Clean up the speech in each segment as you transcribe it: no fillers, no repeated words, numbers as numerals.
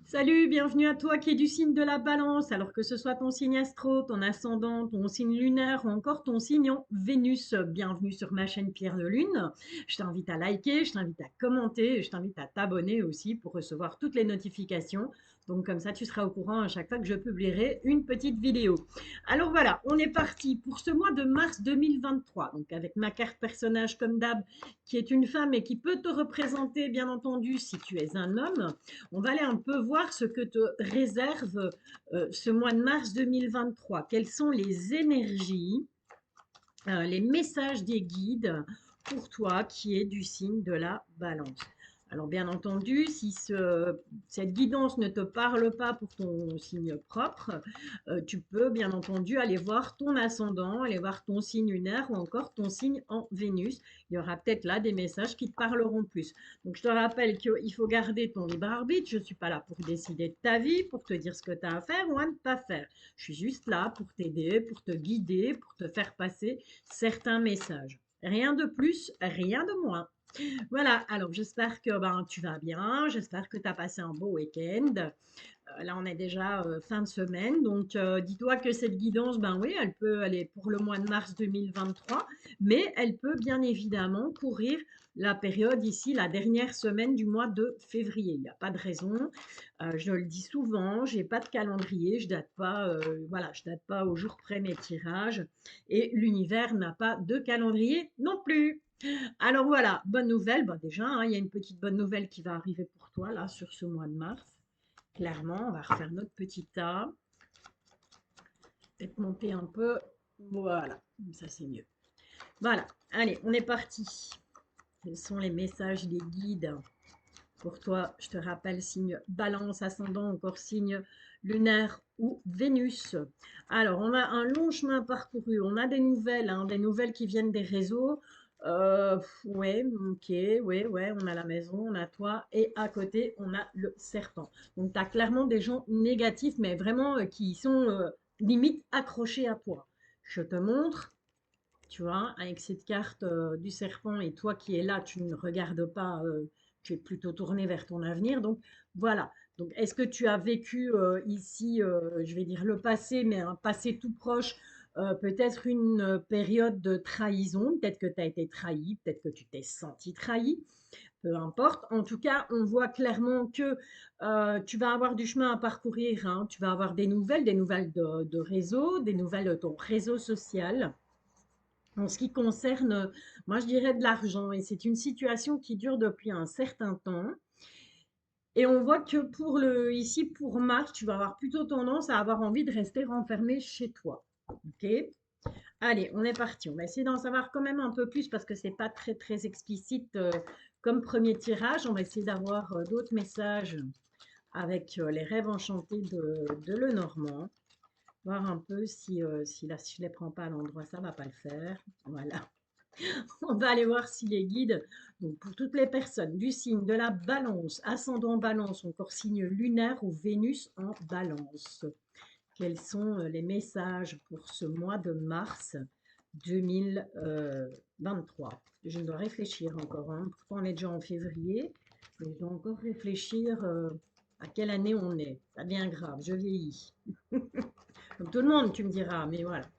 Salut, bienvenue à toi qui es du signe de la balance, alors que ce soit ton signe astro, ton ascendant, ton signe lunaire ou encore ton signe en Vénus. Bienvenue sur ma chaîne Pierre de Lune. Je t'invite à liker, je t'invite à commenter et je t'invite à t'abonner aussi pour recevoir toutes les notifications. Donc comme ça, tu seras au courant à chaque fois que je publierai une petite vidéo. Alors voilà, on est parti pour ce mois de mars 2023. Donc avec ma carte personnage comme d'hab, qui est une femme et qui peut te représenter bien entendu si tu es un homme. On va aller un peu voir ce que te réserve ce mois de mars 2023. Quelles sont les énergies, les messages des guides pour toi qui est du signe de la balance. Alors bien entendu, si cette guidance ne te parle pas pour ton signe propre, tu peux bien entendu aller voir ton ascendant, aller voir ton signe lunaire ou encore ton signe en Vénus. Il y aura peut-être là des messages qui te parleront plus. Donc je te rappelle qu'il faut garder ton libre arbitre. Je ne suis pas là pour décider de ta vie, pour te dire ce que tu as à faire ou à ne pas faire. Je suis juste là pour t'aider, pour te guider, pour te faire passer certains messages. Rien de plus, rien de moins. Voilà, alors j'espère que tu vas bien, j'espère que tu as passé un beau week-end. Là, on est déjà fin de semaine, donc dis-toi que cette guidance, ben oui, elle est pour le mois de mars 2023, mais elle peut bien évidemment courir la période ici, la dernière semaine du mois de février. Il n'y a pas de raison. Je le dis souvent, j'ai pas de calendrier, je date pas, voilà, je date pas au jour près mes tirages, et l'univers n'a pas de calendrier non plus. Alors voilà, bonne nouvelle. Bah déjà, hein, il y a une petite bonne nouvelle qui va arriver pour toi là sur ce mois de mars. Clairement, on va refaire notre petit tas. Peut-être monter un peu. Voilà, ça c'est mieux. Voilà, allez, on est parti. Quels sont les messages des guides pour toi? Je te rappelle, signe balance, ascendant, encore signe lunaire ou Vénus. Alors, on a un long chemin parcouru. On a des nouvelles qui viennent des réseaux. Ouais, ok, ouais, on a la maison, on a toi, et à côté, on a le serpent. Donc, tu as clairement des gens négatifs, mais vraiment qui sont limite accrochés à toi. Je te montre, tu vois, avec cette carte du serpent, et toi qui es là, tu ne regardes pas, tu es plutôt tourné vers ton avenir. Donc, voilà. Donc, est-ce que tu as vécu ici, je vais dire le passé, mais un passé tout proche, peut-être une période de trahison, peut-être que tu as été trahi, peut-être que tu t'es senti trahi, peu importe. En tout cas, on voit clairement que tu vas avoir du chemin à parcourir, hein. Tu vas avoir des nouvelles de réseau, des nouvelles de ton réseau social. En ce qui concerne, moi je dirais de l'argent, et c'est une situation qui dure depuis un certain temps. Et on voit que ici, pour mars, tu vas avoir plutôt tendance à avoir envie de rester renfermé chez toi. Ok? Allez, on est parti. On va essayer d'en savoir quand même un peu plus parce que c'est pas très très explicite comme premier tirage. On va essayer d'avoir d'autres messages avec les rêves enchantés de Lenormand. Voir un peu si là, si je ne les prends pas à l'endroit, ça va pas le faire. Voilà. On va aller voir si les guides, donc pour toutes les personnes du signe de la balance, ascendant balance, encore signe lunaire ou Vénus en balance, quels sont les messages pour ce mois de mars 2023? Je dois réfléchir encore, hein. Pourtant on est déjà en février, mais je dois encore réfléchir à quelle année on est. Pas bien grave, je vieillis. Comme tout le monde, tu me diras, mais voilà.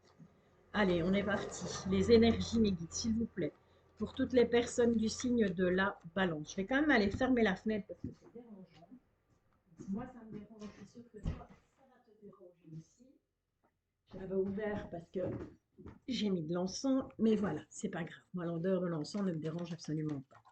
Allez, on est parti. Les énergies, mes guides, s'il vous plaît. Pour toutes les personnes du signe de la balance. Je vais quand même aller fermer la fenêtre parce que c'est dérangeant. Moi, ça me dérange. Je suis sûre que toi, ça va te déranger aussi. Je l'avais ouvert parce que j'ai mis de l'encens. Mais voilà, c'est pas grave. Moi, l'odeur de l'encens ne me dérange absolument pas.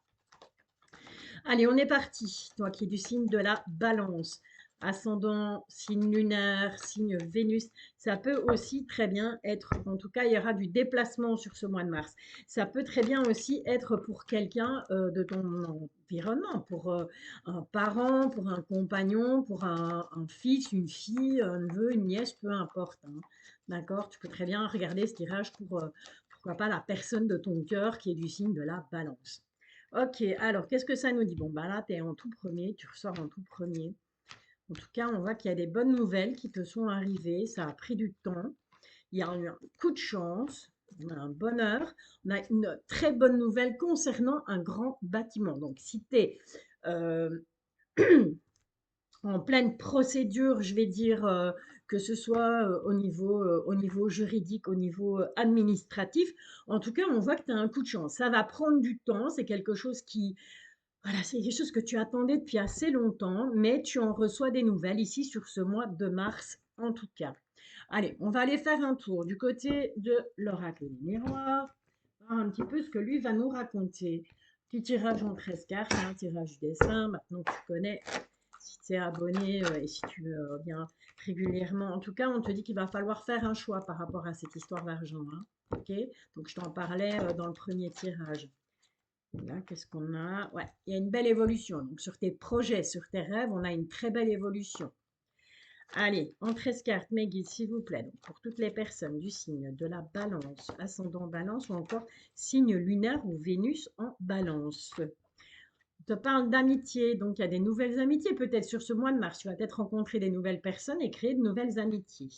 Allez, on est parti. Toi qui es du signe de la balance, ascendant, signe lunaire, signe Vénus, ça peut aussi très bien être, en tout cas, il y aura du déplacement sur ce mois de mars. Ça peut très bien aussi être pour quelqu'un de ton environnement, pour un parent, pour un compagnon, pour un fils, une fille, un neveu, une nièce, peu importe, hein. D'accord? Tu peux très bien regarder ce tirage pour, pourquoi pas, la personne de ton cœur qui est du signe de la balance. Ok, alors qu'est-ce que ça nous dit? Bon, bah là, tu es en tout premier, tu ressors en tout premier. En tout cas, on voit qu'il y a des bonnes nouvelles qui te sont arrivées. Ça a pris du temps. Il y a eu un coup de chance. On a un bonheur. On a une très bonne nouvelle concernant un grand bâtiment. Donc, si tu es en pleine procédure, je vais dire, que ce soit au niveau juridique, au niveau administratif. En tout cas, on voit que tu as un coup de chance. Ça va prendre du temps, c'est quelque chose qui, voilà, c'est quelque chose que tu attendais depuis assez longtemps, mais tu en reçois des nouvelles ici sur ce mois de mars, en tout cas. Allez, on va aller faire un tour du côté de l'oracle des miroirs, voir un petit peu ce que lui va nous raconter. Petit tirage en 13 cartes, un tirage du dessin, maintenant tu connais si tu es abonné et si tu viens régulièrement. En tout cas, on te dit qu'il va falloir faire un choix par rapport à cette histoire d'argent, hein. Ok, donc je t'en parlais dans le premier tirage. Là, qu'est-ce qu'on a? Ouais, il y a une belle évolution. Donc sur tes projets, sur tes rêves, on a une très belle évolution. Allez, en 13 cartes, Meggy, s'il vous plaît. Donc, pour toutes les personnes du signe de la balance, ascendant balance ou encore signe lunaire ou Vénus en balance. On te parle d'amitié, donc il y a des nouvelles amitiés peut-être sur ce mois de mars. Tu vas peut-être rencontrer des nouvelles personnes et créer de nouvelles amitiés.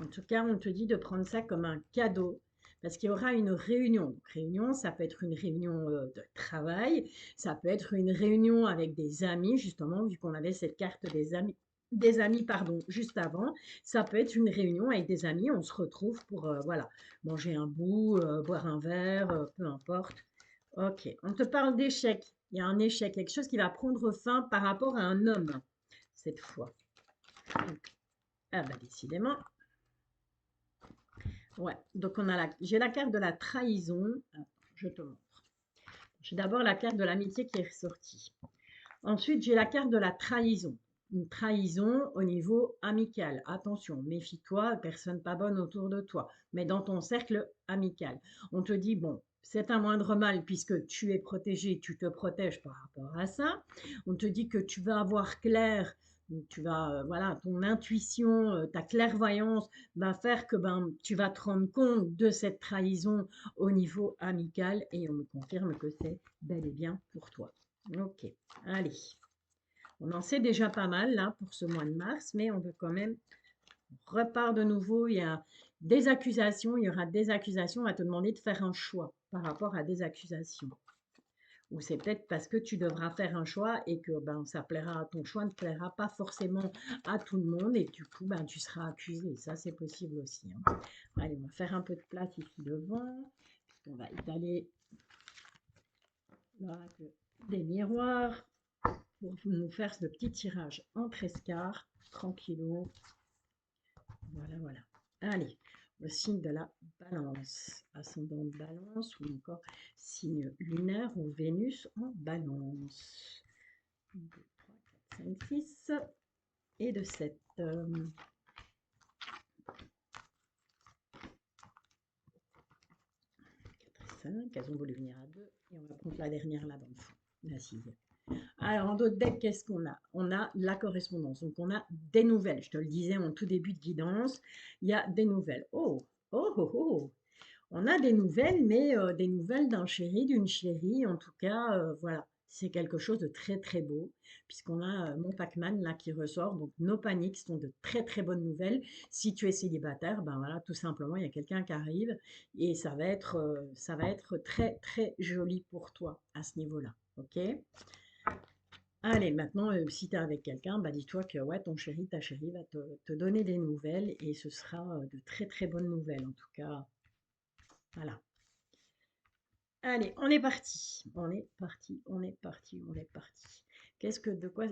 En tout cas, on te dit de prendre ça comme un cadeau parce qu'il y aura une réunion. Donc, réunion, ça peut être une réunion de travail, ça peut être une réunion avec des amis, justement, vu qu'on avait cette carte des amis, pardon, juste avant. Ça peut être une réunion avec des amis, on se retrouve pour, voilà, manger un bout, boire un verre, peu importe. Ok, on te parle d'échec. Il y a un échec, quelque chose qui va prendre fin par rapport à un homme, cette fois. Donc, ah bah décidément. Ouais, donc j'ai la carte de la trahison. Attends, je te montre. J'ai d'abord la carte de l'amitié qui est ressortie. Ensuite, j'ai la carte de la trahison. Une trahison au niveau amical. Attention, méfie-toi, personne pas bonne autour de toi, mais dans ton cercle amical. On te dit, bon, c'est un moindre mal puisque tu es protégé, tu te protèges par rapport à ça. On te dit que tu vas avoir clair, donc tu vas, voilà, ton intuition, ta clairvoyance va faire que ben, tu vas te rendre compte de cette trahison au niveau amical et on me confirme que c'est bel et bien pour toi. Ok, allez. On en sait déjà pas mal là pour ce mois de mars, mais on veut quand même, on repart de nouveau. Il y a des accusations, il y aura des accusations. On va te demander de faire un choix par rapport à des accusations. Ou c'est peut-être parce que tu devras faire un choix et que ben, ça plaira, ton choix ne plaira pas forcément à tout le monde et du coup ben, tu seras accusé. Ça c'est possible aussi, hein. Allez, on va faire un peu de place ici devant. On va étaler l'oracle des miroirs pour nous faire ce petit tirage en 13 quarts, tranquillou. Voilà, voilà. Allez, le signe de la balance, ascendant balance ou encore signe lunaire ou Vénus en balance. 1, 2, 3, 4, 5, 6 et de 7. 5, elles ont voulu venir à 2 et on va prendre la dernière là dans le fond, la 6e. Alors, en d'autres decks, qu'est-ce qu'on a? On a la correspondance. Donc, on a des nouvelles. Je te le disais en tout début de guidance, il y a des nouvelles. Oh, oh, oh, oh. On a des nouvelles, mais des nouvelles d'un chéri, d'une chérie. En tout cas, voilà, c'est quelque chose de très, très beau, puisqu'on a mon Pac-Man là qui ressort. Donc, nos paniques sont de très, très bonnes nouvelles. Si tu es célibataire, ben voilà, tout simplement, il y a quelqu'un qui arrive et ça va être très, très joli pour toi à ce niveau-là. OK? Allez, maintenant, si tu es avec quelqu'un, bah, dis-toi que ouais, ton chéri, ta chérie va te donner des nouvelles et ce sera de très très bonnes nouvelles en tout cas. Voilà. Allez, on est parti. On est parti, on est parti, on est parti. Qu'est-ce que de quoi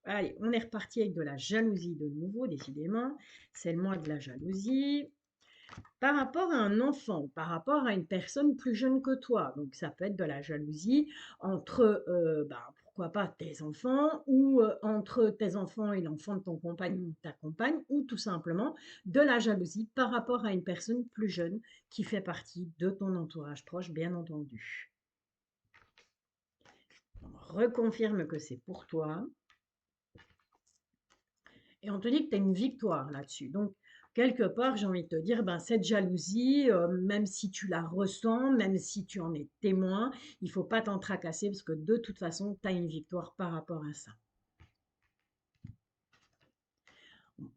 Allez, on est reparti avec de la jalousie de nouveau, décidément. C'est le mois de la jalousie. Par rapport à un enfant, par rapport à une personne plus jeune que toi. Donc ça peut être de la jalousie entre, bah, pourquoi pas tes enfants, ou entre tes enfants et l'enfant de ton compagnon ou de ta compagne, ou tout simplement de la jalousie par rapport à une personne plus jeune qui fait partie de ton entourage proche, bien entendu. On reconfirme que c'est pour toi. Et on te dit que tu as une victoire là-dessus. Donc, quelque part, j'ai envie de te dire, ben, cette jalousie, même si tu la ressens, même si tu en es témoin, il ne faut pas t'en tracasser parce que de toute façon, tu as une victoire par rapport à ça.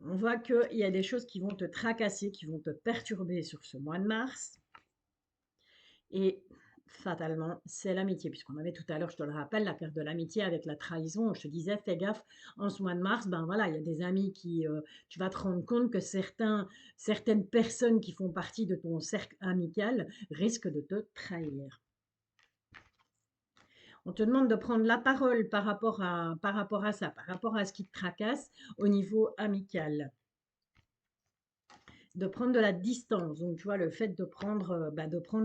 On voit qu'il y a des choses qui vont te tracasser, qui vont te perturber sur ce mois de mars. Et fatalement, c'est l'amitié. Puisqu'on avait tout à l'heure, je te le rappelle, la carte de l'amitié avec la trahison. Je te disais, fais gaffe, en ce mois de mars, ben voilà, il y a des amis qui, tu vas te rendre compte que certaines personnes qui font partie de ton cercle amical risquent de te trahir. On te demande de prendre la parole par rapport à ça, par rapport à ce qui te tracasse au niveau amical. De prendre de la distance. Donc, tu vois, le fait de prendre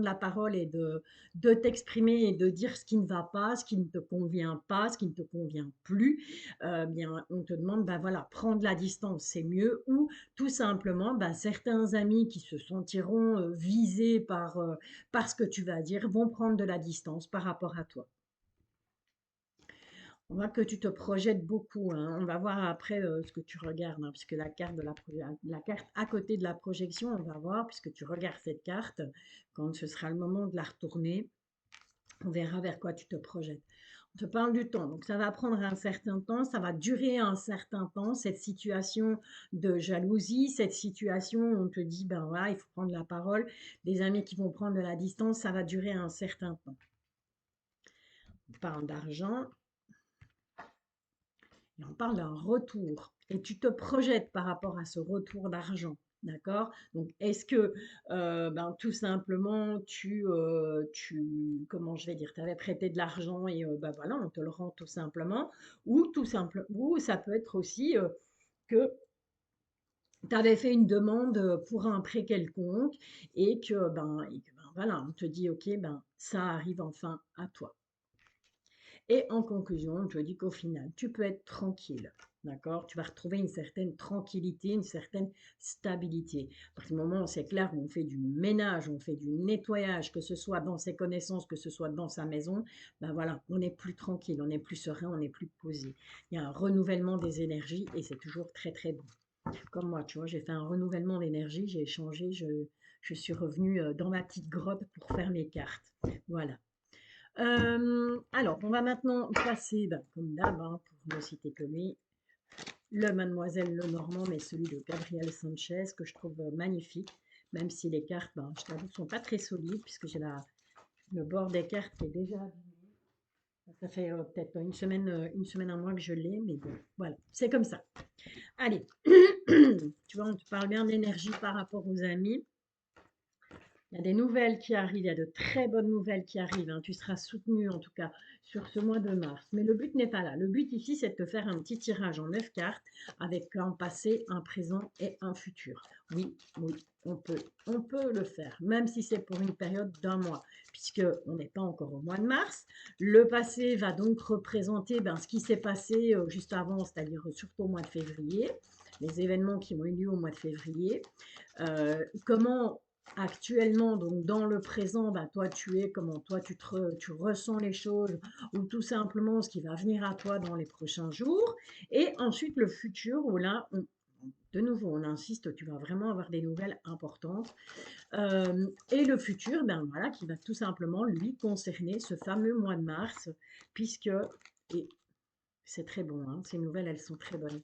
la parole et de t'exprimer et de dire ce qui ne va pas, ce qui ne te convient pas, ce qui ne te convient plus, bien, on te demande, bah voilà, prendre la distance, c'est mieux. Ou tout simplement, bah, certains amis qui se sentiront visés par ce que tu vas dire vont prendre de la distance par rapport à toi. On voit que tu te projettes beaucoup, hein. On va voir après ce que tu regardes, hein, puisque la carte à côté de la projection, on va voir, puisque tu regardes cette carte, quand ce sera le moment de la retourner, on verra vers quoi tu te projettes. On te parle du temps, donc ça va prendre un certain temps, ça va durer un certain temps, cette situation de jalousie, cette situation où on te dit, ben voilà, il faut prendre la parole, des amis qui vont prendre de la distance, ça va durer un certain temps. On parle d'argent, et on parle d'un retour. Et tu te projettes par rapport à ce retour d'argent. D'accord? Donc, est-ce que, ben, tout simplement, comment je vais dire, tu avais prêté de l'argent et ben voilà, on te le rend tout simplement. Ou ça peut être aussi que tu avais fait une demande pour un prêt quelconque et que voilà, on te dit, ok, ben, ça arrive enfin à toi. Et en conclusion, je dis qu'au final, tu peux être tranquille. D'accord? Tu vas retrouver une certaine tranquillité, une certaine stabilité. À partir du moment où c'est clair, où on fait du ménage, on fait du nettoyage, que ce soit dans ses connaissances, que ce soit dans sa maison, ben voilà, on est plus tranquille, on est plus serein, on est plus posé. Il y a un renouvellement des énergies et c'est toujours très très bon. Comme moi, tu vois, j'ai fait un renouvellement d'énergie, j'ai échangé, je suis revenue dans ma petite grotte pour faire mes cartes. Voilà. Alors, on va maintenant passer, ben, comme d'hab, hein, pour ne citer que lui, le Mademoiselle Lenormand, mais celui de Gabriel Sanchez, que je trouve magnifique, même si les cartes, ben, je t'avoue, ne sont pas très solides, puisque j'ai le bord des cartes qui est déjà abîmé. Ça fait peut-être une semaine, un mois que je l'ai, mais bon, voilà, c'est comme ça. Allez, tu vois, on te parle bien d'énergie par rapport aux amis. Il y a des nouvelles qui arrivent, il y a de très bonnes nouvelles qui arrivent, hein. Tu seras soutenu en tout cas sur ce mois de mars. Mais le but n'est pas là. Le but ici, c'est de te faire un petit tirage en 9 cartes avec un passé, un présent et un futur. Oui, oui, on peut le faire, même si c'est pour une période d'un mois, puisqu'on n'est pas encore au mois de mars. Le passé va donc représenter ce qui s'est passé juste avant, c'est-à-dire surtout au mois de février, les événements qui ont eu lieu au mois de février. Comment actuellement, donc dans le présent, toi tu es, comment toi tu ressens les choses, ou tout simplement ce qui va venir à toi dans les prochains jours. Et ensuite le futur, où là, de nouveau, on insiste, tu vas vraiment avoir des nouvelles importantes. Et le futur, ben voilà, qui va tout simplement lui concerner ce fameux mois de mars, puisque, et c'est très bon, hein, ces nouvelles, elles sont très bonnes.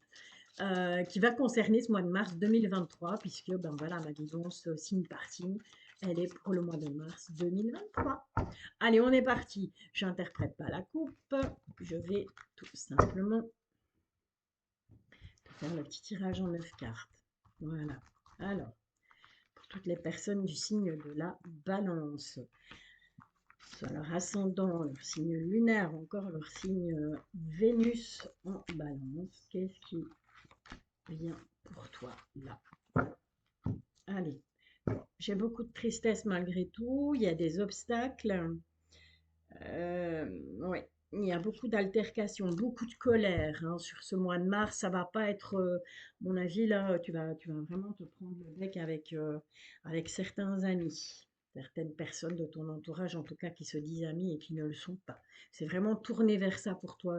Qui va concerner ce mois de mars 2023, puisque ben voilà, ma guidance signe partie, elle est pour le mois de mars 2023. Allez, on est parti. J'interprète pas la coupe, je vais tout simplement faire le petit tirage en 9 cartes. Voilà. Alors, pour toutes les personnes du signe de la balance, soit leur ascendant, leur signe lunaire, encore leur signe Vénus en balance, qu'est-ce qui vient pour toi là? Allez, j'ai beaucoup de tristesse malgré tout. Il y a des obstacles. Ouais, il y a beaucoup d'altercations, beaucoup de colère hein, sur ce mois de mars. Ça va pas être, mon avis, là, tu vas vraiment te prendre le bec avec certains amis. Certaines personnes de ton entourage, en tout cas, qui se disent amis et qui ne le sont pas. C'est vraiment tourné vers ça pour toi,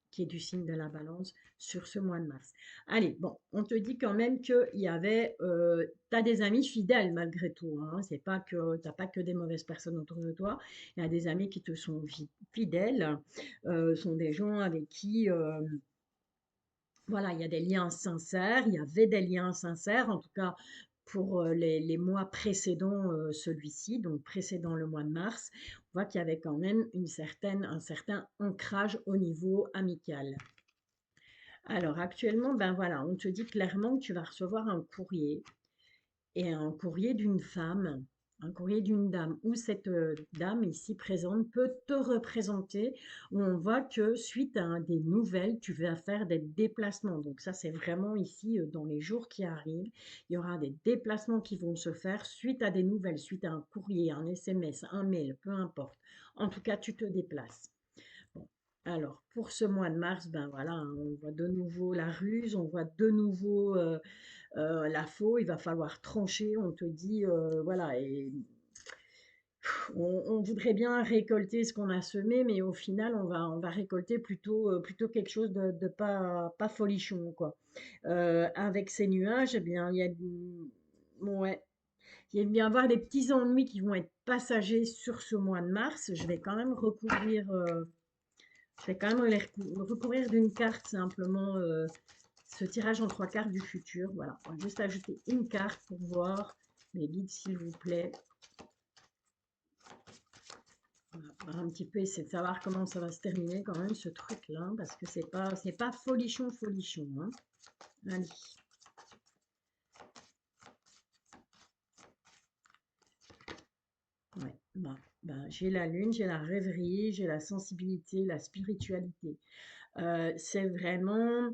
qui est du signe de la balance, sur ce mois de mars. Allez, bon, on te dit quand même qu'il y avait, tu as des amis fidèles malgré tout, hein. C'est pas que t'as pas que des mauvaises personnes autour de toi. Il y a des amis qui te sont fidèles, sont des gens avec qui, voilà, il y a des liens sincères, il y avait des liens sincères, en tout cas, pour les mois précédents celui-ci, donc précédant le mois de mars, on voit qu'il y avait quand même un certain ancrage au niveau amical. Alors actuellement, ben voilà, on te dit clairement que tu vas recevoir un courrier et un courrier d'une femme, un courrier d'une dame, où cette dame ici présente peut te représenter, où on voit que suite à des nouvelles, tu vas faire des déplacements. Donc ça, c'est vraiment ici, dans les jours qui arrivent, il y aura des déplacements qui vont se faire suite à des nouvelles, suite à un courrier, un SMS, un mail, peu importe. En tout cas, tu te déplaces. Bon. Alors, pour ce mois de mars, ben voilà, hein, on voit de nouveau la ruse, on voit de nouveau la faux, il va falloir trancher, on te dit, voilà, et on voudrait bien récolter ce qu'on a semé, mais au final, on va récolter plutôt quelque chose de pas folichon, quoi. Avec ces nuages, eh bien, bon, ouais, il va y avoir des petits ennuis qui vont être passagers sur ce mois de mars. Je vais quand même recourir d'une carte simplement, ce tirage en trois cartes du futur. Voilà, on va juste ajouter une carte pour voir mes guides, s'il vous plaît. On va un petit peu essayer de savoir comment ça va se terminer quand même ce truc-là, parce que c'est pas folichon, folichon, hein. Allez. Ouais, j'ai la lune, j'ai la rêverie, j'ai la sensibilité, la spiritualité. C'est vraiment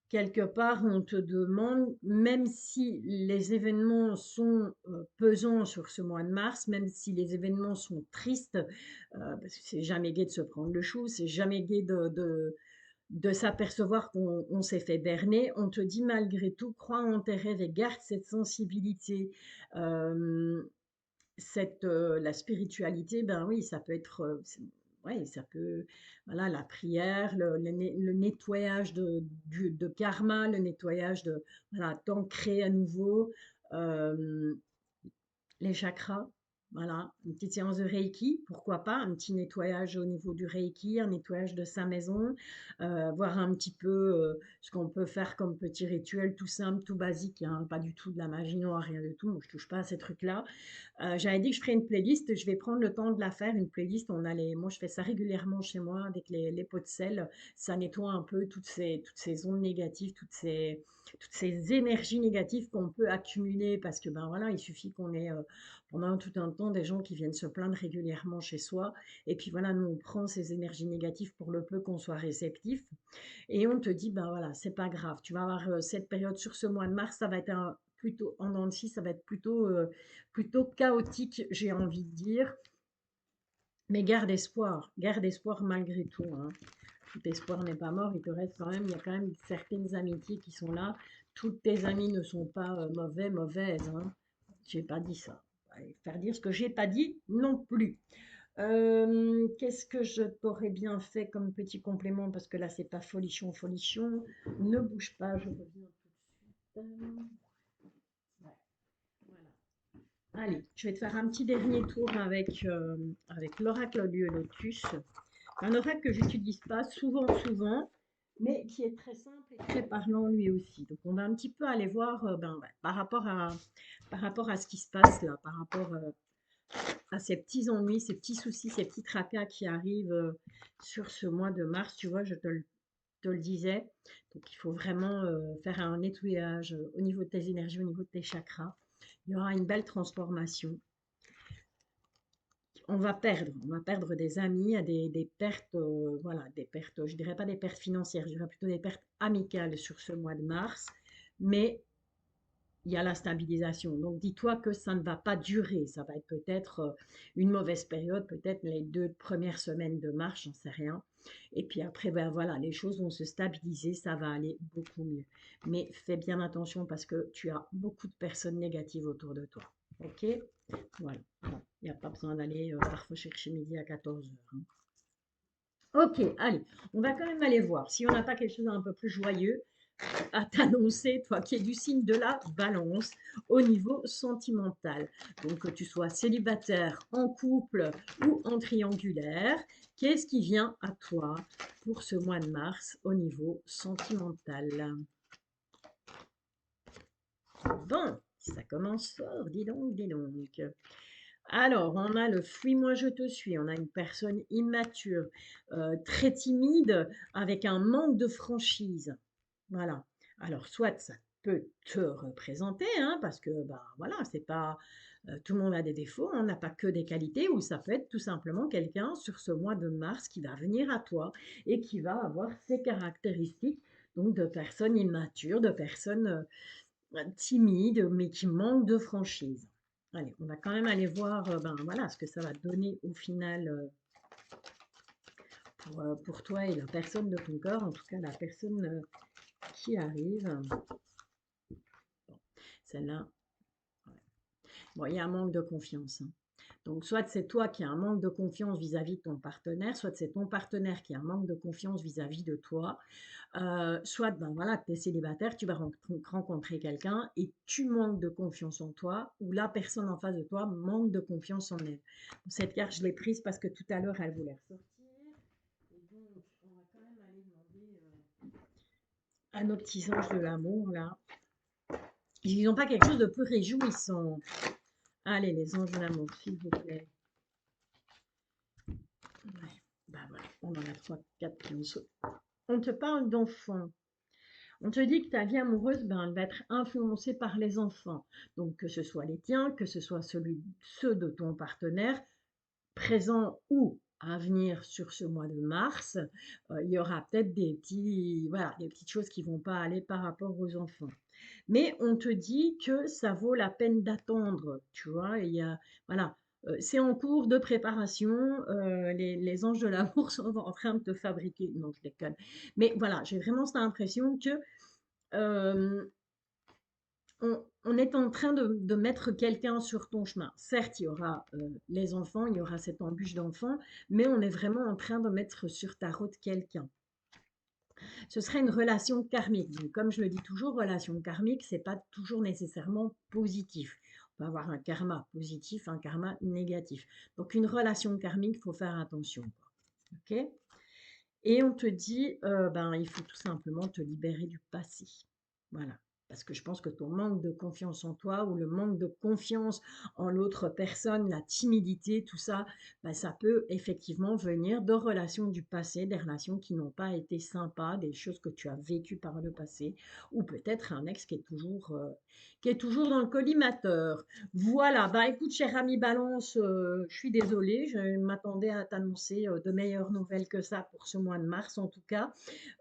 quelque part, on te demande, même si les événements sont pesants sur ce mois de mars, même si les événements sont tristes, parce que c'est jamais gai de se prendre le chou, c'est jamais gai de s'apercevoir qu'on s'est fait berner, on te dit malgré tout, crois en tes rêves et garde cette sensibilité. Euh, la spiritualité, ben oui, ça peut être, ouais, ça peut, voilà, la prière, le nettoyage de karma, le nettoyage voilà, d'ancrer à nouveau, euh, les chakras, voilà, une petite séance de Reiki, pourquoi pas, un petit nettoyage au niveau du Reiki, un nettoyage de sa maison, voir un petit peu ce qu'on peut faire comme petit rituel tout simple, tout basique, hein, pas du tout de la magie noire, rien du tout, moi je touche pas à ces trucs-là. J'avais dit que je ferais une playlist, je vais prendre le temps de la faire, une playlist, moi je fais ça régulièrement chez moi avec les pots de sel, ça nettoie un peu toutes ces ondes négatives, toutes ces énergies négatives qu'on peut accumuler parce que ben voilà, il suffit qu'on ait pendant tout un temps des gens qui viennent se plaindre régulièrement chez soi et puis voilà, nous on prend ces énergies négatives pour le peu qu'on soit réceptif et on te dit ben voilà, c'est pas grave, tu vas avoir cette période sur ce mois de mars, ça va être plutôt en dents de scie, ça va être plutôt chaotique, j'ai envie de dire, mais garde espoir malgré tout, hein. Tout espoir n'est pas mort, il te reste quand même, il y a quand même certaines amitiés qui sont là. Toutes tes amies ne sont pas mauvaises, hein. J'ai pas dit ça. Allez, faire dire ce que j'ai pas dit non plus. Qu'est-ce que je t'aurais bien fait comme petit complément parce que là c'est pas folichon, folichon. Ne bouge pas, je reviens tout de suite. Ouais, voilà. Allez, je vais te faire un petit dernier tour avec l'oracle du lotus. Un oracle que j'utilise pas souvent, mais qui est très simple et très parlant lui aussi. Donc on va un petit peu aller voir ouais, par rapport à ce qui se passe là, par rapport à ces petits ennuis, ces petits soucis, ces petits tracas qui arrivent sur ce mois de mars. Tu vois, je te le disais. Donc il faut vraiment faire un nettoyage au niveau de tes énergies, au niveau de tes chakras. Il y aura une belle transformation. On va perdre des amis, des pertes, voilà, des pertes, je dirais pas des pertes financières, je dirais plutôt des pertes amicales sur ce mois de mars, mais il y a la stabilisation. Donc dis-toi que ça ne va pas durer, ça va être peut-être une mauvaise période, peut-être les 2 premières semaines de mars, j'en sais rien. Et puis après, ben voilà, les choses vont se stabiliser, ça va aller beaucoup mieux. Mais fais bien attention parce que tu as beaucoup de personnes négatives autour de toi. Ok? Voilà. Il n'y a pas besoin d'aller parfois chercher midi à 14 heures, hein. Ok, allez, on va quand même aller voir si on n'a pas quelque chose d'un peu plus joyeux à t'annoncer, toi qui es du signe de la balance au niveau sentimental. Donc que tu sois célibataire, en couple ou en triangulaire, qu'est-ce qui vient à toi pour ce mois de mars au niveau sentimental? Bon, Ça commence fort, dis donc, dis donc. Alors, on a le fuis-moi, je te suis. On a une personne immature, très timide, avec un manque de franchise. Voilà. Alors, soit ça peut te représenter, hein, parce que, bah, voilà, c'est pas, tout le monde a des défauts, on n'a pas que des qualités, ou ça peut être tout simplement quelqu'un sur ce mois de mars qui va venir à toi et qui va avoir ces caractéristiques, donc de personnes immatures, de personnes timides, mais qui manquent de franchise. Allez, on va quand même aller voir, ben voilà, ce que ça va donner au final pour toi et la personne de ton cœur, en tout cas la personne qui arrive. Bon, celle-là, ouais. Bon, il y a un manque de confiance, hein. Donc, soit c'est toi qui as un manque de confiance vis-à-vis de ton partenaire, soit c'est ton partenaire qui a un manque de confiance vis-à-vis de toi. Soit, ben voilà, tu es célibataire, tu vas rencontrer quelqu'un et tu manques de confiance en toi, ou la personne en face de toi manque de confiance en elle. Cette carte, je l'ai prise parce que tout à l'heure, elle voulait ressortir. Et donc, on va quand même aller demander à nos petits anges de l'amour, là. Ils n'ont pas quelque chose de plus réjouissant. Allez, les anges de l'amour, s'il vous plaît. Ouais. Bah voilà, on en a trois, quatre qui ont sauté. On te parle d'enfants. On te dit que ta vie amoureuse, ben, elle va être influencée par les enfants. Donc, que ce soit les tiens, que ce soit ceux de ton partenaire, présent ou à venir sur ce mois de mars, il y aura peut-être voilà, des petites choses qui vont pas aller par rapport aux enfants. Mais on te dit que ça vaut la peine d'attendre, tu vois. Voilà, c'est en cours de préparation. Les anges de l'amour sont en train de te fabriquer. Non, je déconne. Mais voilà, j'ai vraiment cette impression que euh, on est en train de mettre quelqu'un sur ton chemin. Certes, il y aura les enfants, il y aura cette embûche d'enfants, mais on est vraiment en train de mettre sur ta route quelqu'un. Ce serait une relation karmique. Donc, comme je le dis toujours, relation karmique, c'est pas toujours nécessairement positif. On peut avoir un karma positif, un karma négatif. Donc, une relation karmique, il faut faire attention, quoi. Ok. Et on te dit, ben, il faut tout simplement te libérer du passé. Voilà. Parce que je pense que ton manque de confiance en toi ou le manque de confiance en l'autre personne, la timidité, tout ça, ben, ça peut effectivement venir de relations du passé, des relations qui n'ont pas été sympas, des choses que tu as vécues par le passé, ou peut-être un ex qui est toujours dans le collimateur. Voilà, bah écoute, cher ami Balance, je suis désolée, je m'attendais à t'annoncer de meilleures nouvelles que ça pour ce mois de mars en tout cas.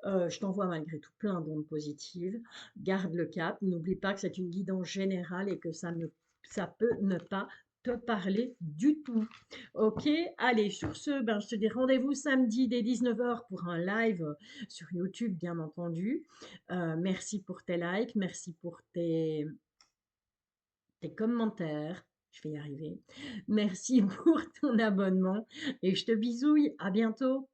Je t'envoie malgré tout plein d'ondes positives. Garde le cap, n'oublie pas que c'est une guidance générale et que ça peut ne pas te parler du tout. Ok, allez, sur ce, ben, je te dis rendez-vous samedi dès 19h pour un live sur YouTube, bien entendu. Merci pour tes likes, merci pour tes commentaires. Je vais y arriver. Merci pour ton abonnement et je te bisouille. À bientôt.